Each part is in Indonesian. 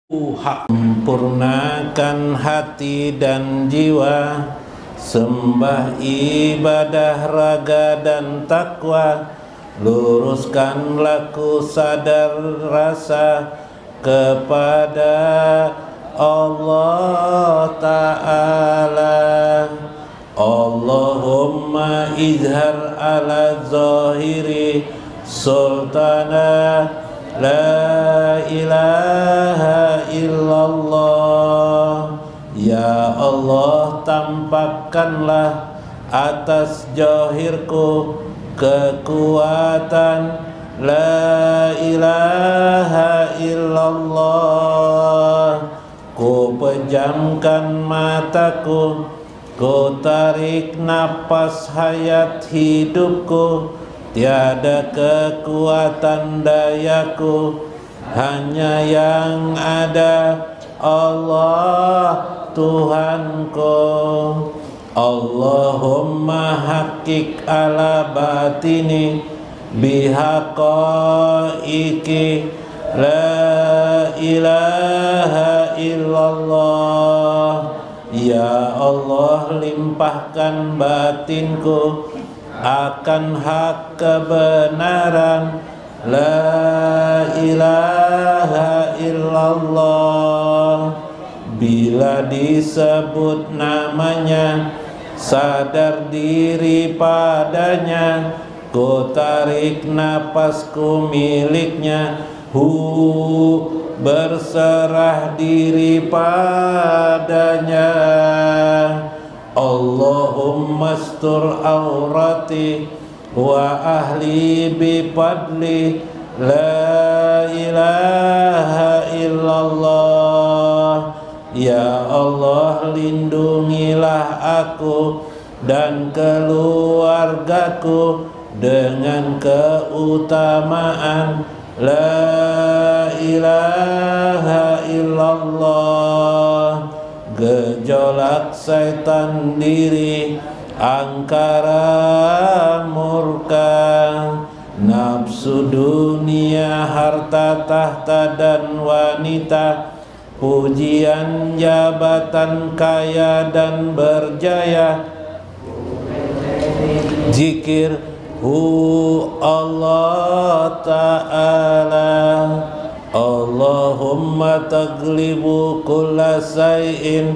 Sempurnakan hati dan jiwa, sembah ibadah raga dan takwa, luruskan laku sadar rasa kepada Allah Ta'ala. Allahumma izhar ala zahiri sultana la ilaha illallah. Ya Allah, tampakkanlah atas jahirku kekuatan la ilaha illallah. Ku pejamkan mataku, ku tarik napas hayat hidupku. Tiada kekuatan dayaku, hanya yang ada Allah Tuhanku. Allahumma haqiq ala batini bihaqaiki la ilaha illallah. Ya Allah, limpahkan batinku akan hak kebenaran la ilaha illallah. Bila disebut namanya, sadar diri padanya, ku tarik napasku miliknya, berserah diri padanya. Allahumma astur aurati wa ahli bifadli la ilaha illallah. Ya Allah, lindungilah aku dan keluargaku dengan keutamaan la ilaha illallah. Gejolak setan diri, angkara murka, nafsu dunia, harta tahta dan wanita, pujian jabatan kaya dan berjaya, zikir Allah Ta'ala. Allahumma taglibu kulla say'in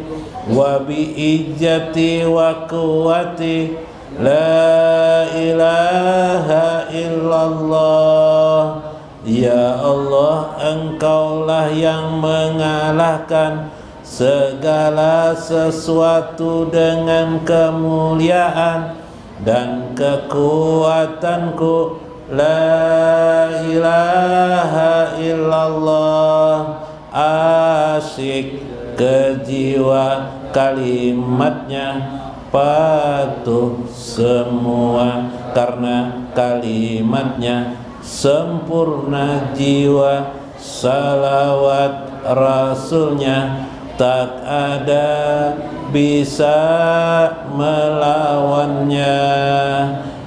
wa bi'ijjati wa quwwati la ilaha illallah. Ya Allah, Engkaulah yang mengalahkan segala sesuatu dengan kemuliaan dan kekuatanku. La ilaha illallah. Asyik ke jiwa kalimatnya, patuh semua karena kalimatnya, sempurna jiwa salawat rasulnya, tak ada bisa melawannya.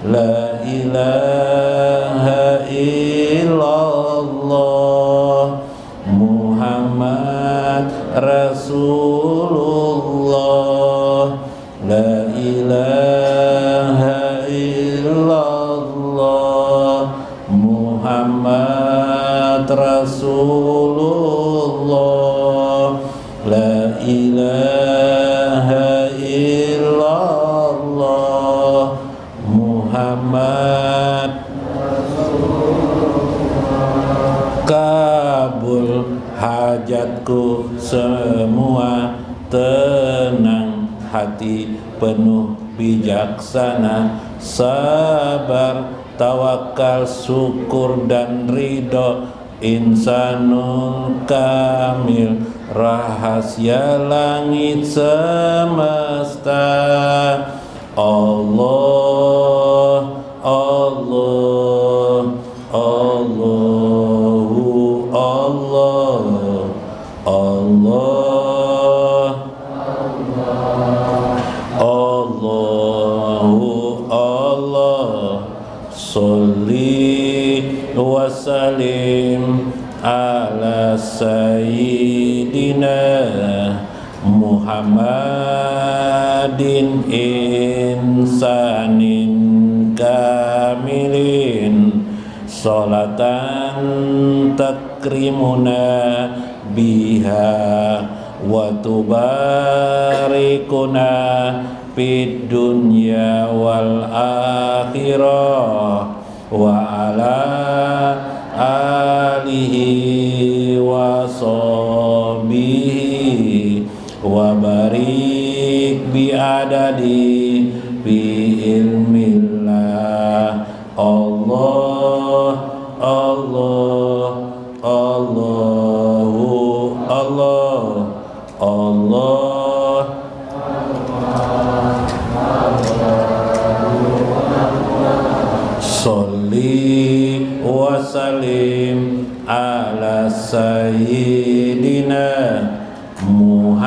La ilaha illallah Muhammad Rasulullah. La ilaha illallah Muhammad Rasulullah. La ilaha illallah Muhammad. Kabul hajatku semua, tenang hati penuh bijaksana, sabar, tawakal, syukur dan ridho, insanul kamil, rahasia langit semesta. Allah, Allah, Allahu, Allah, Allah, Allahu, Allah. Sholli wa sallim ala sayyid sayyidina Muhammadin insanin kamilin salatan takrimuna biha wa tubarikuna fid dunya wal akhirah wa ala alihi wa sahbihi wa barik bi adadi bi ilmillah. Allah Allah Allahu Allah Allah Sholli wa sallim ala sayyidina Muhammadin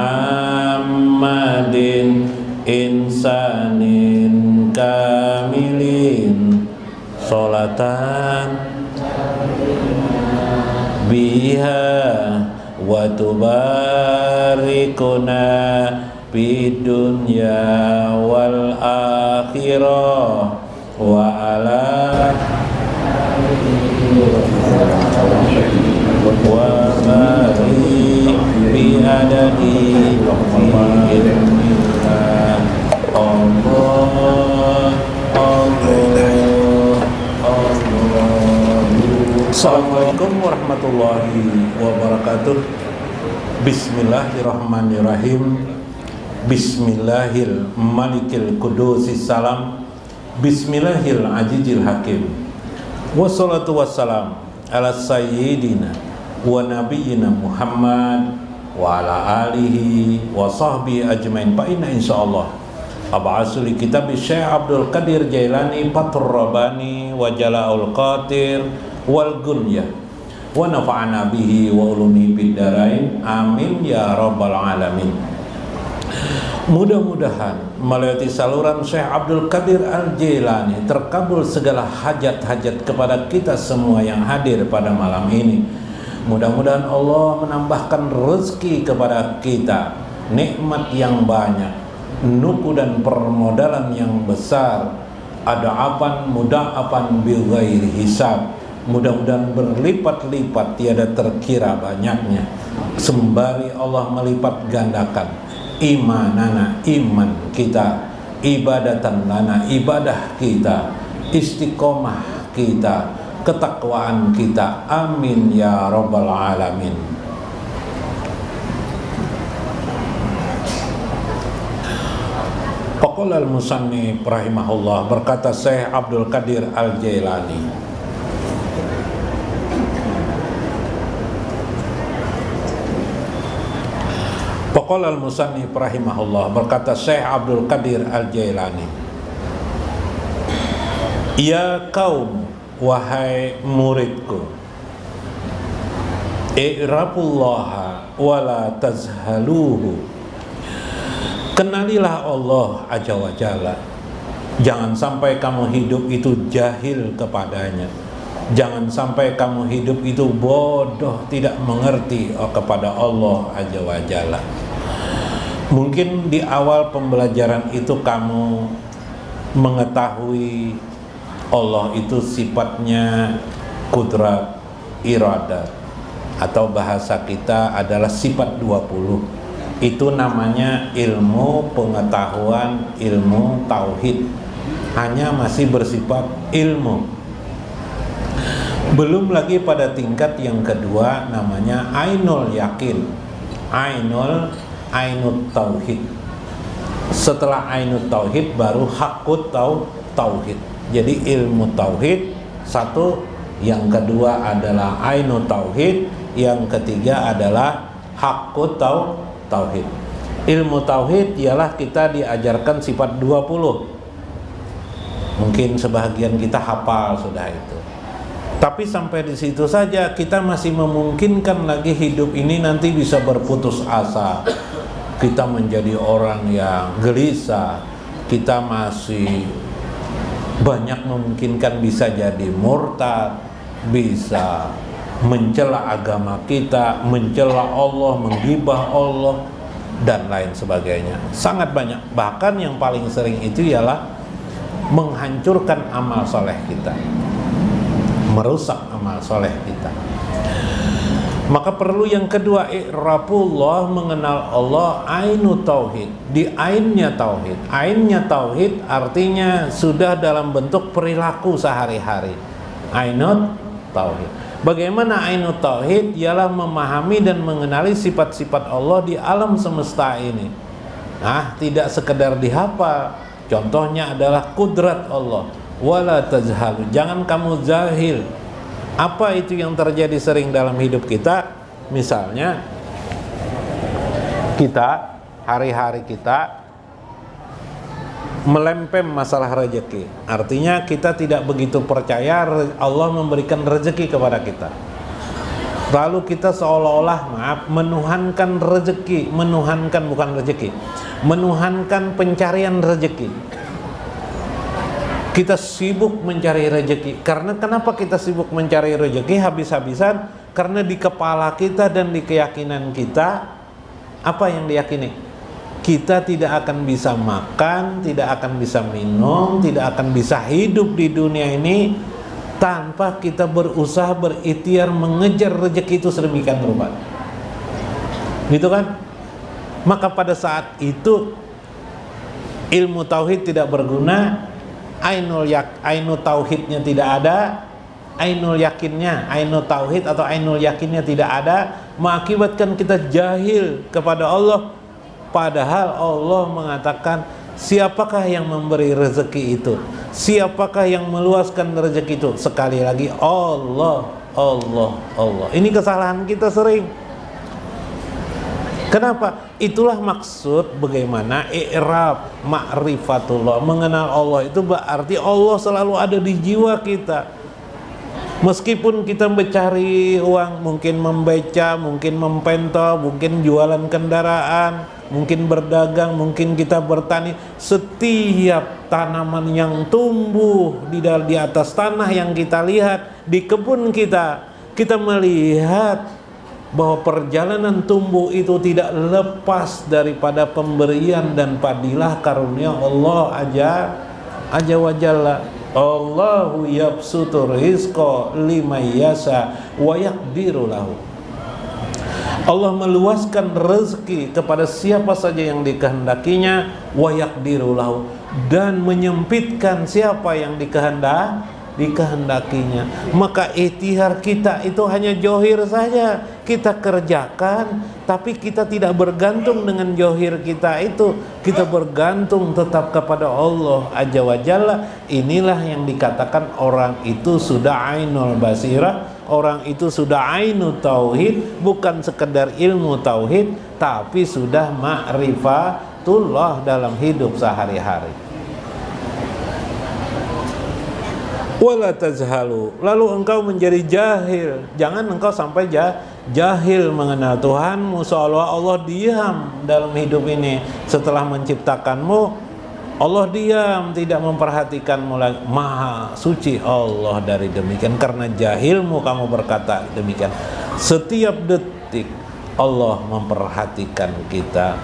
insanin kamilin salatan biha wa tubarikuna fid dunya wal akhirah wa ala wa barik bi adadi ilmillah. Allah Allah Allah. Assalamualaikum warahmatullahi wabarakatuh. Bismillahirrahmanirrahim. Bismillahil malikil kudusis salam. Bismillahil ajijil hakim. Wassalatu wassalam ala sayyidina wa nabiyyina Muhammad wa ala alihi wa sahbihi ajmain. Fa inna insyaallah ab'asu li kitab Syekh Abdul Qadir Jailani Fathur Rabbani wa Jala'ul Qatir wal Gunyah wa nafa'ana bihi wa ulumi bid darain. Amin ya rabbal alamin. Mudah-mudahan melalui saluran Syekh Abdul Qadir Al-Jailani terkabul segala hajat-hajat kepada kita semua yang hadir pada malam ini. Mudah-mudahan Allah menambahkan rezeki kepada kita, nikmat yang banyak, nuku dan permodalan yang besar, ada'apan muda'apan bighairi hisab. Mudah-mudahan berlipat-lipat tiada terkira banyaknya, sembari Allah melipat gandakan imanana iman kita, ibadatan lana ibadah kita, istiqomah kita, ketakwaan kita. Amin ya rabbal alamin. Faqala al-musannif rahimahullah, berkata Syekh Abdul Qadir Al-Jailani, Faqala al-musannif rahimahullah, berkata Syekh Abdul Qadir Al-Jailani, ya kaum, wahai muridku, i'rafullaha wa la tazhaluhu, kenalilah Allah Azza wa Jalla, jangan sampai kamu hidup itu jahil kepadanya, jangan sampai kamu hidup itu bodoh, tidak mengerti kepada Allah Azza wa Jalla. Mungkin di awal pembelajaran itu kamu mengetahui Allah itu sifatnya kudrat, iradat, atau bahasa kita adalah sifat 20. Itu namanya ilmu pengetahuan, ilmu tauhid. Hanya masih bersifat ilmu. Belum lagi pada tingkat yang kedua, namanya ainul yakin, ainut tauhid. Setelah ainut tauhid baru hakut tauhid. Jadi ilmu tauhid satu, yang kedua adalah ainut tauhid, yang ketiga adalah hakut tauhid. Ilmu tauhid ialah kita diajarkan sifat 20. Mungkin sebahagian kita hafal sudah itu. Tapi sampai di situ saja, kita masih memungkinkan lagi hidup ini nanti bisa berputus asa. Kita menjadi orang yang gelisah. Kita masih banyak memungkinkan bisa jadi murtad, bisa mencela agama kita, mencela Allah, menggibah Allah, dan lain sebagainya. Sangat banyak. Bahkan yang paling sering itu ialah menghancurkan amal soleh kita, merusak amal soleh kita. Maka perlu yang kedua, i'rafullah, mengenal Allah, ainu tauhid. Di ainnya tauhid. Ainnya tauhid artinya sudah dalam bentuk perilaku sehari-hari. Ainut tauhid. Bagaimana ainut tauhid? Ialah memahami dan mengenali sifat-sifat Allah di alam semesta ini. Nah, tidak sekedar dihafal. Contohnya adalah kudrat Allah. Wala tajhalu, jangan kamu jahil. Apa itu yang terjadi sering dalam hidup kita? Misalnya kita, hari-hari kita melempem masalah rezeki. Artinya kita tidak begitu percaya Allah memberikan rezeki kepada kita. Lalu kita seolah-olah menuhankan rezeki, menuhankan pencarian rezeki. Kita sibuk mencari rezeki. Karena kenapa kita sibuk mencari rezeki habis-habisan? Karena di kepala kita dan di keyakinan kita, apa yang diyakini? Kita tidak akan bisa makan, tidak akan bisa minum, tidak akan bisa hidup di dunia ini tanpa kita berusaha, berikhtiar mengejar rezeki itu sedemikian rupa. Gitu kan? Maka pada saat itu ilmu tauhid tidak berguna, ainul tauhidnya tidak ada, ainul yakinnya, ainul tauhid atau ainul yakinnya tidak ada, mengakibatkan kita jahil kepada Allah. Padahal Allah mengatakan, siapakah yang memberi rezeki itu? Siapakah yang meluaskan rezeki itu? Sekali lagi, Allah, Allah, Allah. Ini kesalahan kita sering. Kenapa? Itulah maksud bagaimana i'rab ma'rifatullah, mengenal Allah itu berarti Allah selalu ada di jiwa kita. Meskipun kita mencari uang, mungkin membaca, mungkin mempental, mungkin jualan kendaraan, mungkin berdagang, mungkin kita bertani, setiap tanaman yang tumbuh di atas tanah yang kita lihat, di kebun kita melihat bahwa perjalanan tumbuh itu tidak lepas daripada pemberian dan padilah karunia Allah aja wa jalla. Allahu yabsutur rizqa liman yasha wa yaqdiru lahu. Allah meluaskan rezeki kepada siapa saja yang dikehendakinya, wa yaqdiru lahu, dan menyempitkan siapa yang dikehendakinya. Maka ikhtiar kita itu hanya johir saja kita kerjakan, tapi kita tidak bergantung dengan johir kita itu, kita bergantung tetap kepada Allah Azza wa Jalla. Inilah yang dikatakan orang itu sudah ainul basirah, orang itu sudah ainut tauhid, bukan sekedar ilmu tauhid, tapi sudah ma'rifatullah dalam hidup sehari-hari. Wala tajhalu, lalu engkau menjadi jahil. Jangan engkau sampai jahil mengenal Tuhanmu, seolah Allah diam dalam hidup ini. Setelah menciptakanmu, Allah diam, tidak memperhatikanmu lagi. Maha suci Allah dari demikian. Karena jahilmu kamu berkata demikian. Setiap detik Allah memperhatikan kita.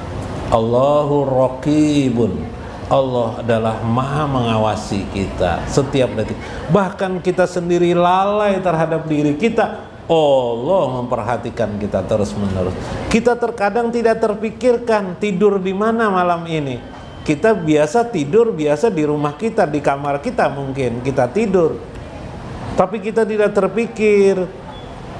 Allahu raqibun, Allah adalah maha mengawasi kita setiap detik. Bahkan kita sendiri lalai terhadap diri kita, Allah memperhatikan kita terus menerus. Kita terkadang tidak terpikirkan tidur di mana malam ini. Kita biasa tidur biasa di rumah kita, di kamar kita mungkin kita tidur. Tapi kita tidak terpikir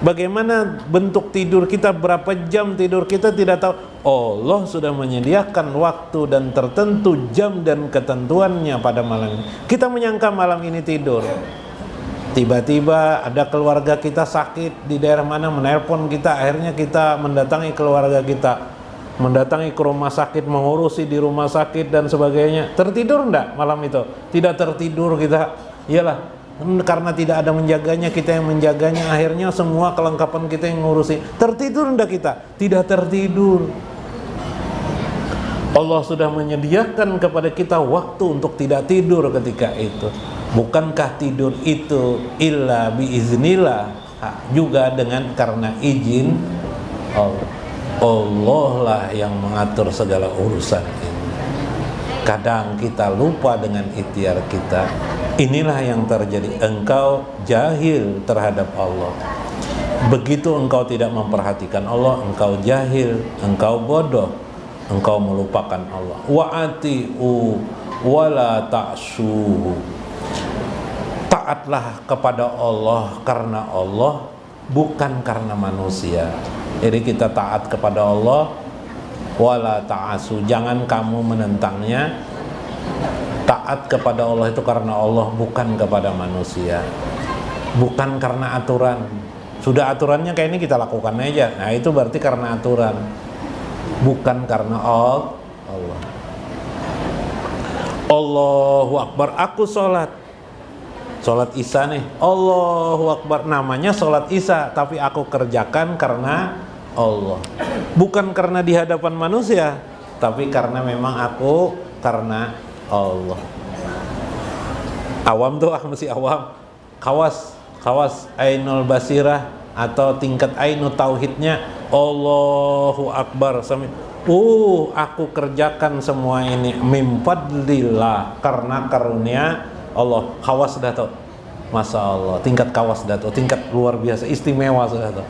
bagaimana bentuk tidur kita, berapa jam tidur kita tidak tahu. Allah sudah menyediakan waktu dan tertentu jam dan ketentuannya pada malam ini. Kita menyangka malam ini tidur. Tiba-tiba ada keluarga kita sakit di daerah mana, menelpon kita, akhirnya kita mendatangi keluarga kita, mendatangi ke rumah sakit, mengurusi di rumah sakit dan sebagainya. Tertidur enggak malam itu? Tidak tertidur kita. Iyalah, karena tidak ada menjaganya, kita yang menjaganya, akhirnya semua kelengkapan kita yang ngurusi. Tertidur enggak kita? Tidak tertidur. Allah sudah menyediakan kepada kita waktu untuk tidak tidur ketika itu. Bukankah tidur itu illa biiznillah, juga dengan karena izin Allah. Allah lah yang mengatur segala urusan ini. Kadang kita lupa dengan ikhtiar kita. Inilah yang terjadi. Engkau jahil terhadap Allah. Begitu engkau tidak memperhatikan Allah, engkau jahil, engkau bodoh, engkau melupakan Allah. Wa'ati'u wala ta'suhu. Taatlah kepada Allah karena Allah, bukan karena manusia. Jadi kita taat kepada Allah, wala ta'asu, jangan kamu menentangnya. Taat kepada Allah itu karena Allah, bukan kepada manusia. Bukan karena aturan. Sudah aturannya kayak ini kita lakukan aja. Nah itu berarti karena aturan, bukan karena Allah. Allahu Akbar, aku sholat Isya nih, Allahu Akbar, namanya sholat Isya, tapi aku kerjakan karena Allah, bukan karena di hadapan manusia, tapi karena memang aku karena Allah. Awam tuh masih awam, kawas ainul basirah atau tingkat ainu tauhidnya Allahu Akbar sampai aku kerjakan semua ini min fadlillah, karena karunia Allah. Kawas dah tuh, Masya Allah, tingkat kawas dah tuh, tingkat luar biasa, istimewa sudah tuh.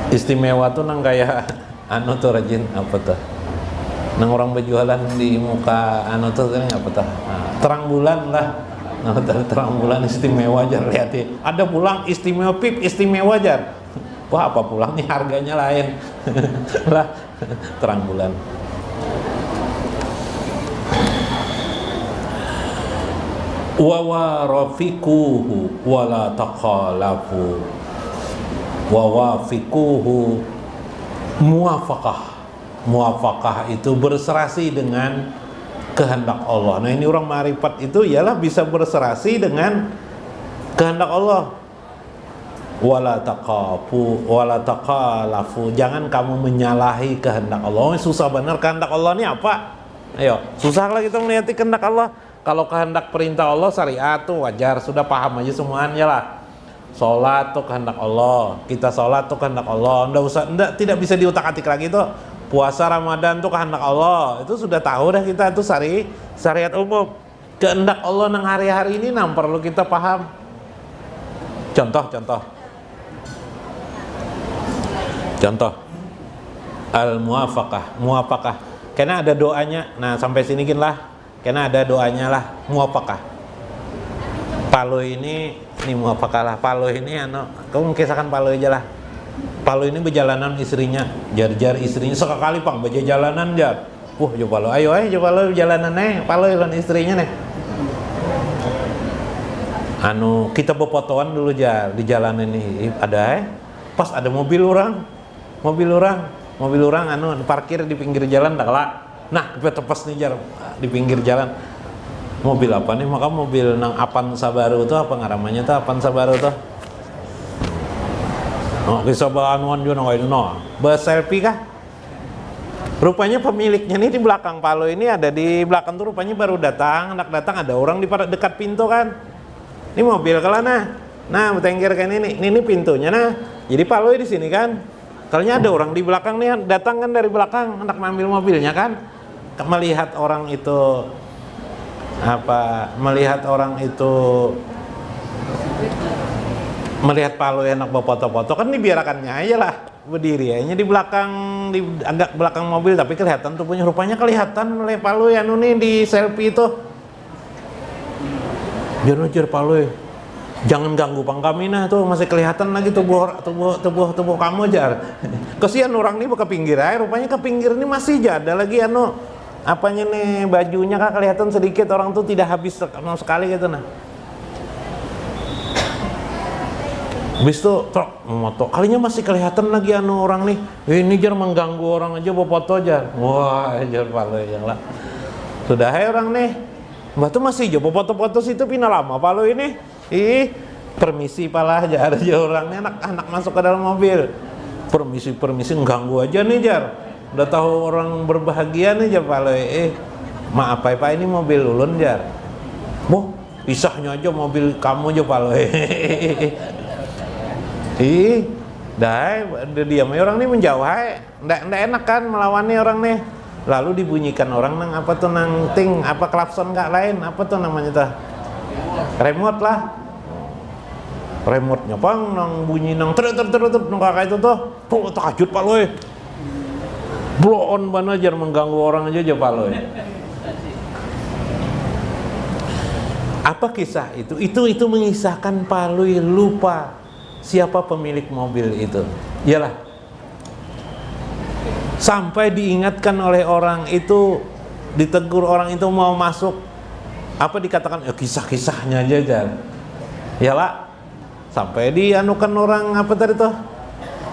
Istimewa tuh nang kayak anu tuh rajin apa tuh, nang orang berjualan di muka anu tuh apa tuh, terang bulan lah. Nah, terang bulan istimewa jar, lihat ya. Ada pulang istimewa pip, istimewa jar. Wah, apa pulang nih harganya lain. Lah, terang bulan. Wa warafiquhu wala taqalafu. Wa wafiquhu muwafaqah. Muwafaqah itu berserasi dengan kehendak Allah. Nah ini orang ma'rifat itu ialah bisa berserasi dengan kehendak Allah. Wala taqafu wala taqalafu, jangan kamu menyalahi kehendak Allah. Susah benar kehendak Allah ini apa? Ayo, susah lah kita melihat kehendak Allah. Kalau kehendak perintah Allah syariat tuh wajar, sudah paham aja semuanya lah. Sholat tuh kehendak Allah, kita sholat tuh kehendak Allah. Tidak bisa diutak-atik lagi tuh. Puasa Ramadan tuh kehendak Allah, itu sudah tahu dah kita, itu syariat umum. Kehendak Allah nang hari-hari ini nang perlu kita paham. Contoh muwafaqah. Karena ada doanya. Nah sampai sini lah, karena ada doanya lah, muwafaqah. Palu ini muwafaqah lah. Palu ini kamu kisahkan Palu aja lah. Palu ini berjalanan istrinya, jar istrinya sekali pang berjalanan jar. Jo Palu, ayo Palu berjalanan Palu dengan istrinya nih. Kita berfotoan dulu jar di jalan ini. Ada pas ada mobil orang parkir di pinggir jalan dah kelak. Nah, tepas nih jar di pinggir jalan. Mobil apa nih? Maka mobil nang Avanza baru tuh, apa ngaramanya tuh Avanza baru tuh? Kisah bahanuan juga selfie kah? Rupanya pemiliknya nih di belakang Palu ini, ada di belakang tuh rupanya baru datang, ada orang di dekat pintu kan. Ini mobil kelana. Nah, bertengger kan ini pintunya nah. Jadi Palu di sini kan. Kalinya ada orang di belakang nih, datang kan dari belakang, hendak mengambil mobilnya kan. Melihat orang itu melihat Palu enak foto-foto kan dibiarkannya aja lah, berdiri aja di belakang, di agak belakang mobil, tapi kelihatan tubuhnya. Rupanya kelihatan oleh Palu nih di selfie itu. Jar Palu, jangan ganggu pang kami nah, tuh masih kelihatan lagi tubuh kamu jar. Kesian orang nih ke pinggir aja, rupanya ke pinggir ini masih ada lagi apanya nih, bajunya kan kelihatan sedikit, orang tuh tidak habis sama sekali gitu nah. Habis itu truk moto, kalinya masih kelihatan lagi orang nih. Ini jar mengganggu orang aja bawa foto jar. Wah, jar Palu yang lah. Sudah orang nih. Mbak tuh masih bawa foto-foto situ pina lama Palu ini. Permisi pala jar orangnya anak masuk ke dalam mobil. Permisi mengganggu aja nih jar. Udah tahu orang berbahagia nih jar Palu. Maaf Pak, ini mobil ulun jar. Boh, pisahnya aja mobil kamu aja Palu. Ih, dah diam orang nih menjauh hai. Ndak enak kan melawannya orang nih. Lalu dibunyikan orang nang apa tuh nang ting apa klakson nggak lain apa tuh namanya tuh remote lah. Remote-nya pang nang bunyi nang ter nang kakak itu tuh takjub Pak Loy. Blow on ban aja mengganggu orang aja Pak Loy. Apa kisah itu? Itu mengisahkan Pak Loy lupa siapa pemilik mobil itu. Iyalah. Sampai diingatkan oleh orang itu, ditegur orang itu mau masuk. Apa dikatakan? Ya kisah-kisahnya aja kan. Iyalah. Sampai dianukan orang apa tadi tuh?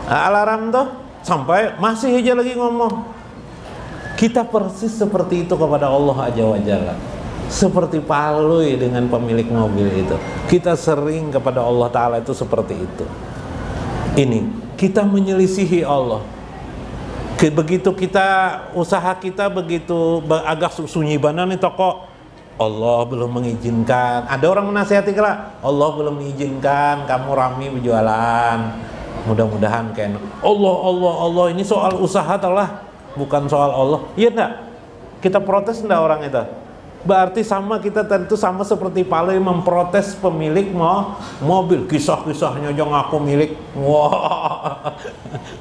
Alarm tuh. Sampai masih aja lagi ngomong. Kita persis seperti itu kepada Allah Azza wa Jalla. Seperti Pak Loy dengan pemilik mobil itu. Kita sering kepada Allah Ta'ala itu seperti itu. Ini, kita menyelisihi Allah. Begitu kita, usaha kita begitu agak sunyi banan nih toko, Allah belum mengizinkan. Ada orang menasihati kala, Allah belum mengizinkan kamu rame berjualan. Mudah-mudahan kayak Allah ini soal usaha lah, bukan soal Allah. Iya enggak? Kita protes enggak orang itu? Berarti sama kita tentu sama seperti Pak Loy memprotes pemilik mobil. Kisah-kisahnya jangan aku milik. Wah.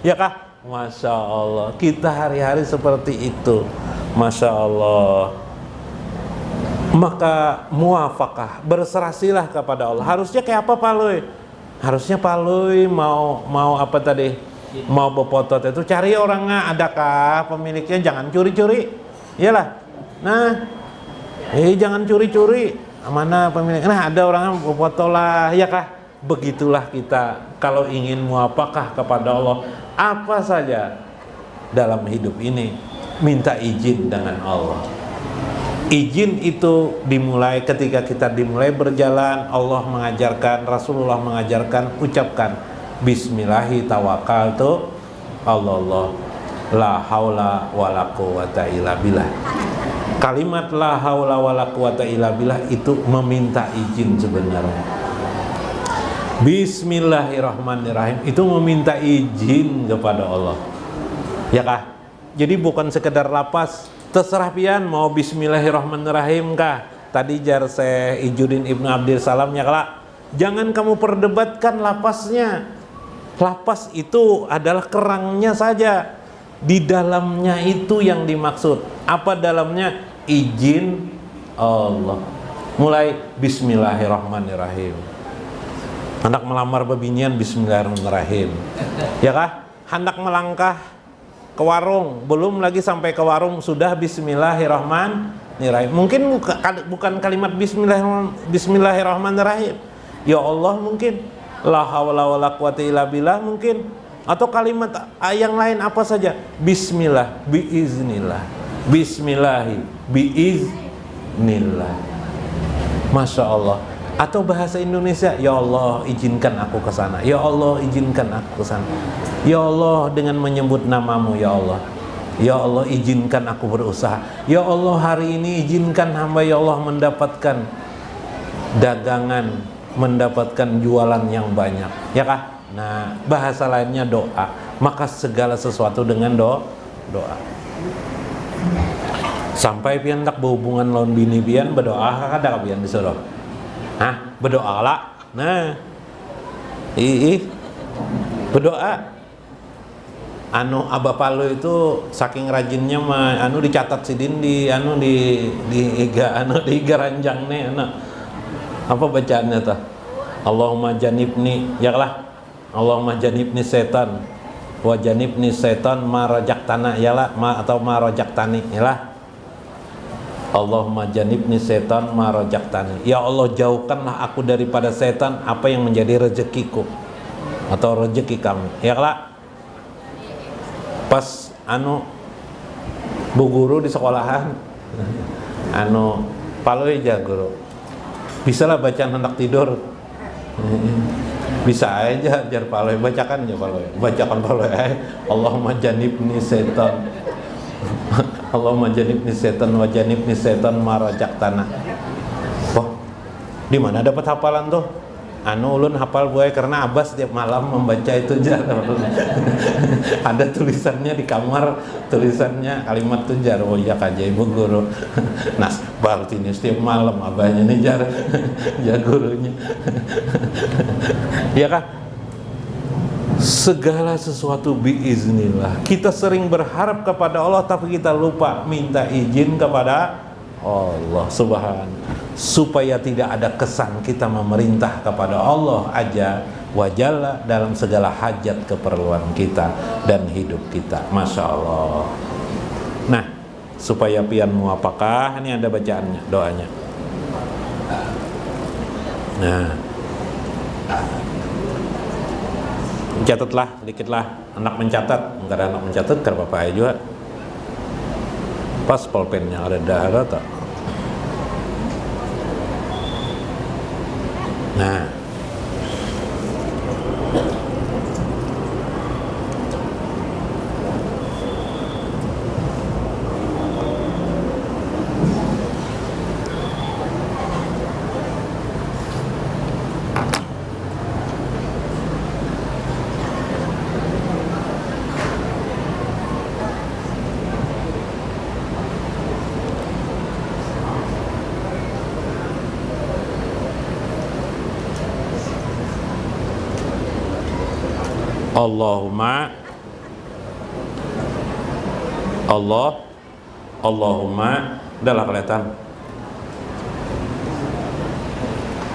Ya kah? Masya Allah. Kita hari-hari seperti itu. Masya Allah. Maka muafakah, berserasilah kepada Allah. Harusnya kayak apa Pak Loy? Harusnya Pak Loy mau apa tadi? Mau berfoto itu cari orangnya, adakah pemiliknya, jangan curi-curi. Iyalah. Nah, jangan curi-curi. Mana pemiliknya? Nah, ada orangnya berfoto lah, ya kah? Begitulah kita kalau ingin muafakah kepada Allah, apa saja dalam hidup ini minta izin dengan Allah. Izin itu dimulai ketika kita dimulai berjalan. Allah mengajarkan, Rasulullah mengajarkan, ucapkan Bismillahi tawakkaltu Allah la haula wala quwata illa billah. Kalimat la haula wala quwata illa billah itu meminta izin sebenarnya. Bismillahirrahmanirrahim itu meminta izin kepada Allah. Ya kah? Jadi bukan sekedar lapas. Terserah pian mau Bismillahirrahmanirrahim kah? Tadi jar saya Ijuddin Ibnu Abdil Salam ya kelak. Jangan kamu perdebatkan lapasnya. Lapas itu adalah kerangnya saja. Di dalamnya itu yang dimaksud. Apa dalamnya? Izin Allah. Mulai Bismillahirrahmanirrahim. Hendak melamar bebinian Bismillahirrahmanirrahim. Ya kah? Hendak melangkah ke warung, belum lagi sampai ke warung sudah Bismillahirrahmanirrahim. Mungkin bukan kalimat Bismillahirrahmanirrahim. Ya Allah mungkin, la haula wala quwata illa billah mungkin, atau kalimat yang lain apa saja. Bismillah, biiznillah, Bismillahi, biiznillah. Masya Allah. Atau bahasa Indonesia, ya Allah izinkan aku ke sana, ya Allah izinkan aku ke sana, ya Allah dengan menyebut namamu, ya Allah, ya Allah izinkan aku berusaha, ya Allah hari ini izinkan hamba ya Allah mendapatkan dagangan, mendapatkan jualan yang banyak, ya kah? Nah bahasa lainnya doa. Maka segala sesuatu dengan doa. Sampai pian tak berhubungan lawan bini pian berdoa kada pian disuruh. Berdoa lah. Nah, berdoa. Abah Palu itu saking rajinnya mah dicatat sidin di iga ranjang nih Apa bacaannya tuh? Allahumma janibni, ya lah. Allahumma janibni setan wa janibni setan ma rajaktana, ya lah, atau ma rajaktani, ya lah. Allahumma janibni setan ma rajaktani. Ya Allah jauhkanlah aku daripada setan apa yang menjadi rezekiku atau rezeki kamu. Ya lah. Pas bu guru di sekolahan Palu aja guru. Bisalah bacaan hendak tidur. Bisa aja jar Palu, bacakan aja Palu. Bacakan Palu. Allahumma janibni setan. Allahumma janibni setan wa janibni setan ma rajaktana. Wah, di mana dapat hafalan tuh? anu ulun hafal buaya karena Abah setiap malam membaca itu jar. Ada tulisannya di kamar, tulisannya kalimat itu jar. Oh iya kaja ibu guru. Nas berarti ini setiap malam Abahnya nih jar. Ya gurunya. Ya kan? Segala sesuatu biiznillah. Kita sering berharap kepada Allah tapi kita lupa minta izin kepada Allah Subhanahu, supaya tidak ada kesan kita memerintah kepada Allah aja wajalla dalam segala hajat keperluan kita dan hidup kita. Masya Allah. Nah, supaya pian muapakah, ini ada bacaannya, doanya. Nah, catatlah sedikitlah, anak mencatat, enggak ada anak mencatat karena bapak juga pas pulpennya ada tak. Nah, Allahumma udahlah kelihatan.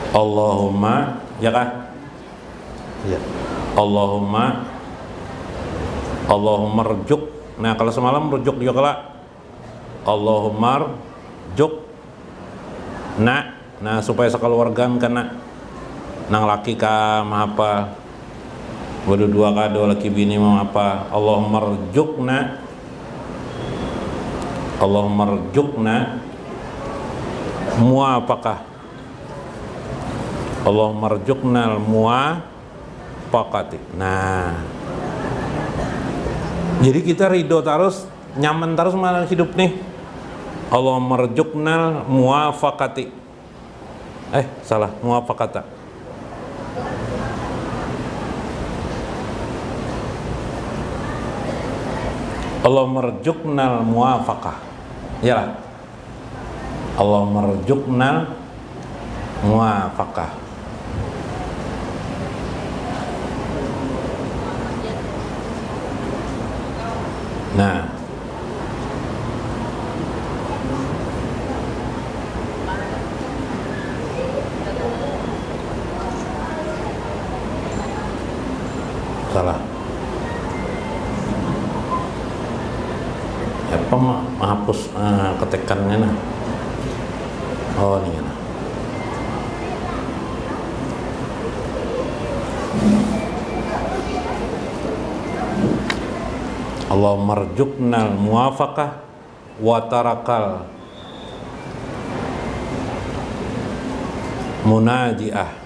Allahumma, ya kah? Ya. Allahumma rjuk. Nah, kalau semalam rujuk juga lah. Allahumma rjuk. Nah supaya sekeluargaan kena nang laki ka mahapa. Berdua kado laki bini mau apa? Allahumma rjukna muwafaqah. Allahumma rjukna muwafaqati. Nah, jadi kita ridho terus, nyaman terus malah hidup nih. Allahumma rjukna muwafaqati. Salah, muwafaqata. Allahumma rjuknal muwafaqah. Iyalah. Allahumma rjuknal muwafaqah. Nah, salah. Apa menghapus ketekannya nah? Oh ini nah. Allahumma rjuknal muwafaqah wa tarakal munajiah.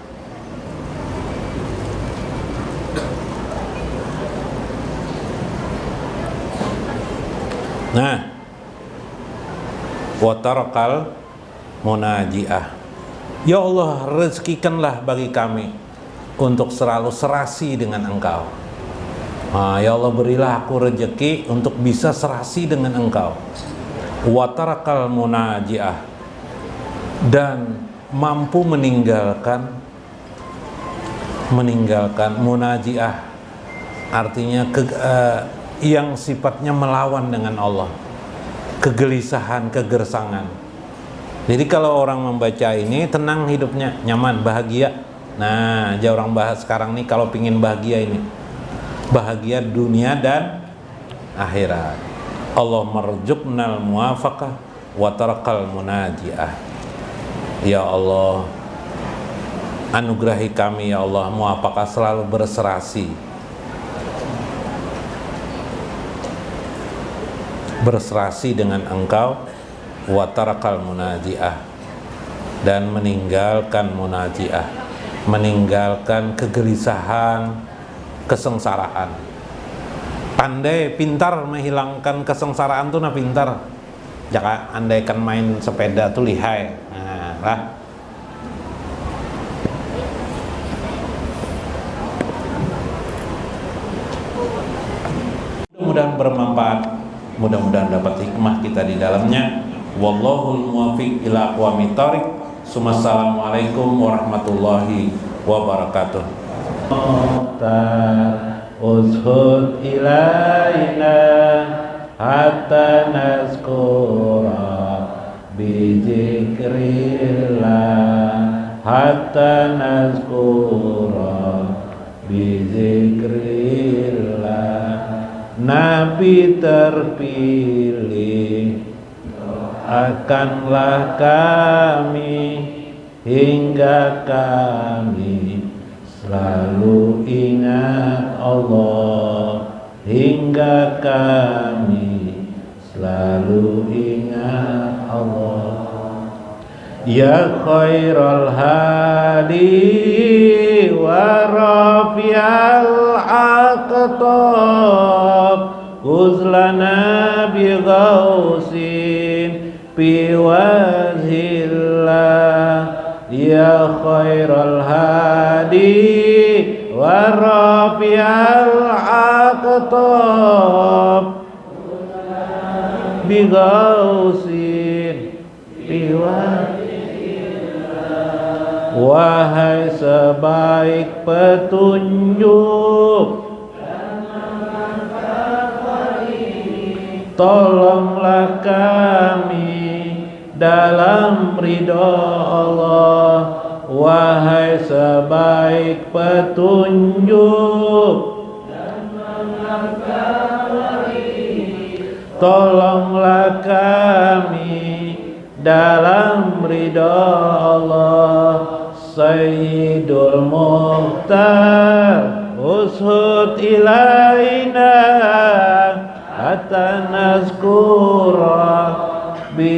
Nah, wa tarakal munajiah. Ya Allah, rezekikanlah bagi kami untuk selalu serasi dengan Engkau. Ya Allah, berilah aku rezeki untuk bisa serasi dengan Engkau. Wa tarakal munajiah, dan mampu meninggalkan munajiah, artinya yang sifatnya melawan dengan Allah, kegelisahan, kegersangan. Jadi kalau orang membaca ini tenang hidupnya, nyaman, bahagia. Nah, aja orang bahas sekarang nih kalau pingin bahagia ini, bahagia dunia dan akhirat. Allahumma rjuknal muwafaqah wa tarakal munajiah. Ya Allah, anugerahi kami ya Allah, muwafaqah, selalu berserasi dengan Engkau, wa tarakal munajiah, dan meninggalkan munajiah, meninggalkan kegelisahan, kesengsaraan. Pandai, pintar menghilangkan kesengsaraan tuh, nah pintar. Jangan andaikan main sepeda tuh lihai. Nah, lah. mudah-mudahan bermanfaat, mudah-mudahan dapat hikmah kita di dalamnya. Wallahul muwaffiq ila aqwamit thoriq. Assalamualaikum warahmatullahi wabarakatuh. Ushud ilaina hatta nazkura bizikrillah, hatta nazkura bizikrillah. Nabi terpilih, akanlah kami hingga kami selalu ingat Allah, hingga kami selalu ingat Allah. Ya khairal hadi wa rafi'al aqtab, uzlana bi ghausin bi wajhillah. Ya khairal hadi wa rafi'al aqtab bi ghausin bi wajhillah. Wahai sebaik petunjuk, tolonglah kami dalam ridha Allah. Wahai sebaik petunjuk, tolonglah kami dalam ridha Allah. Sayyidul Mukhtar ushud ilaina hatta nazkura